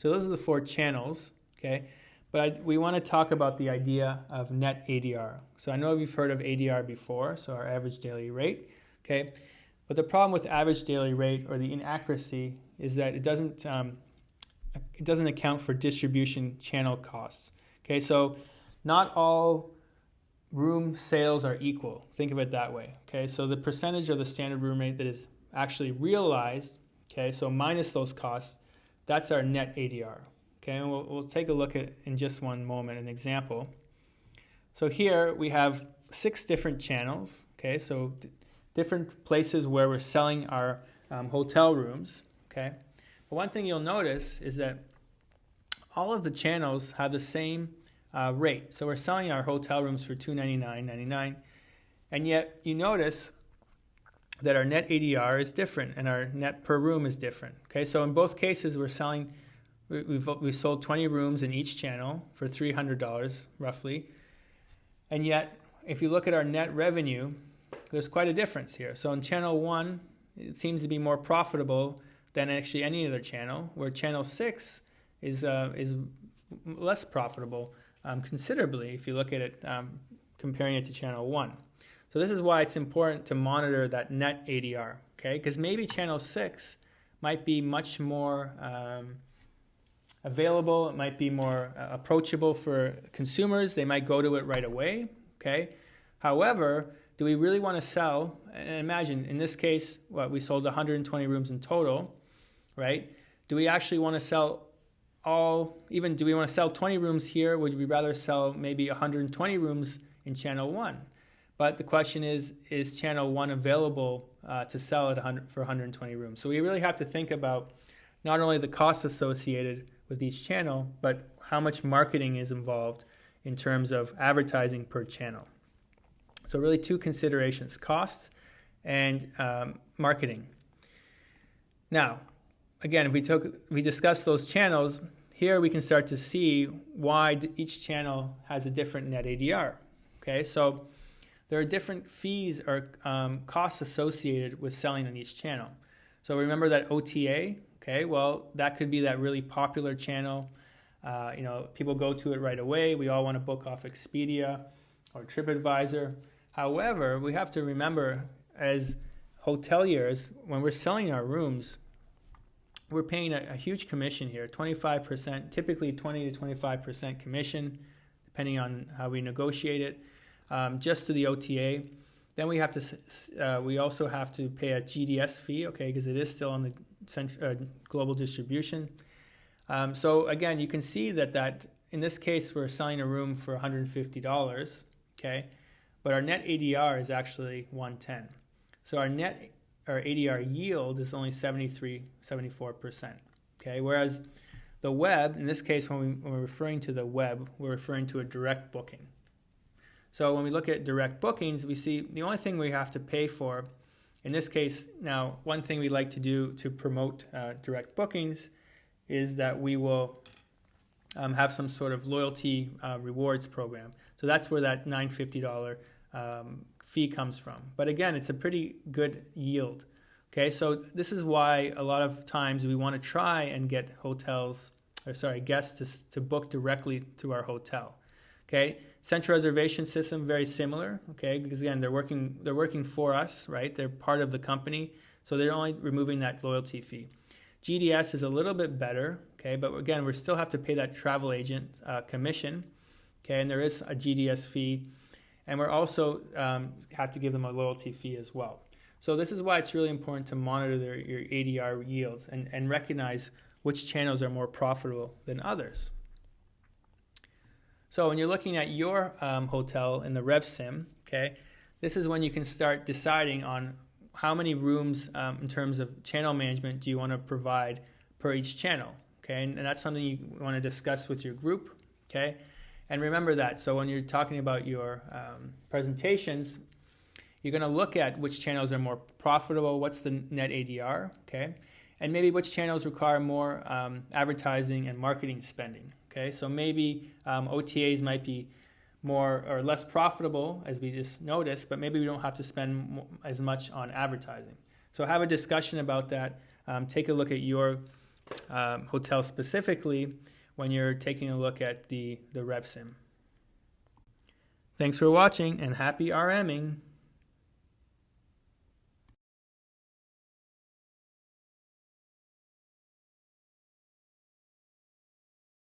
So those are the 4 channels, okay? But we want to talk about the idea of net ADR. So I know you've heard of ADR before, so our average daily rate, okay? But the problem with average daily rate, or the inaccuracy, is that it doesn't account for distribution channel costs, okay? So not all room sales are equal. Think of it that way, okay? So the percentage of the standard room rate that is actually realized, okay, so minus those costs, that's our net ADR, okay? And we'll take a look at, in just one moment, an example. So here we have 6 different channels, okay? So different places where we're selling our hotel rooms, okay? But one thing you'll notice is that all of the channels have the same rate. So we're selling our hotel rooms for $299.99, and yet you notice that our net ADR is different and our net per room is different. Okay, so in both cases we sold 20 rooms in each channel for $300 roughly, and yet if you look at our net revenue, there's quite a difference here. So in channel 1, it seems to be more profitable than actually any other channel, where channel 6 is less profitable considerably if you look at it comparing it to channel 1. So this is why it's important to monitor that net ADR, okay? Because maybe channel 6 might be much more available, it might be more approachable for consumers, they might go to it right away, okay? However, do we really want to sell, and imagine in this case, we sold 120 rooms in total, right? Do we actually want to sell do we want to sell 20 rooms here? Would we rather sell maybe 120 rooms in channel 1? But the question is channel 1 available to sell at for 120 rooms? So we really have to think about not only the costs associated with each channel, but how much marketing is involved in terms of advertising per channel. So really 2 considerations, costs and marketing. Now, again, if we discuss those channels, here we can start to see why each channel has a different net ADR. Okay, so there are different fees or costs associated with selling on each channel. So remember that OTA, okay, well, that could be that really popular channel. People go to it right away. We all want to book off Expedia or TripAdvisor. However, we have to remember as hoteliers, when we're selling our rooms, we're paying a huge commission here, 25%, typically 20 to 25% commission, depending on how we negotiate it, just to the OTA. Then we also have to pay a GDS fee, okay, because it is still on the global distribution. So again, you can see that in this case we're selling a room for $150, okay, but our net ADR is actually $110. So our ADR yield is only 74%, okay? Whereas the web, in this case, when we're referring to the web, we're referring to a direct booking. So when we look at direct bookings, we see the only thing we have to pay for, in this case, now, one thing we like to do to promote direct bookings is that we will have some sort of loyalty rewards program. So that's where that $950 fee comes from. But again, it's a pretty good yield. Okay, so this is why a lot of times we want to try and get guests to book directly to our hotel. Okay, central reservation system, very similar. Okay, because again, they're working for us, right? They're part of the company, so they're only removing that loyalty fee. GDS is a little bit better. Okay, but again, we still have to pay that travel agent commission. Okay, and there is a GDS fee. And we're also have to give them a loyalty fee as well. So this is why it's really important to monitor your ADR yields and recognize which channels are more profitable than others. So when you're looking at your hotel in the RevSim, okay, this is when you can start deciding on how many rooms in terms of channel management do you want to provide per each channel. Okay, and that's something you want to discuss with your group. Okay. And remember that. So when you're talking about your presentations, you're going to look at which channels are more profitable, what's the net ADR, okay? And maybe which channels require more advertising and marketing spending, okay? So maybe OTAs might be more or less profitable, as we just noticed, but maybe we don't have to spend as much on advertising. So have a discussion about that. Take a look at your hotels specifically when you're taking a look at the RevSim. Thanks for watching and happy RMing.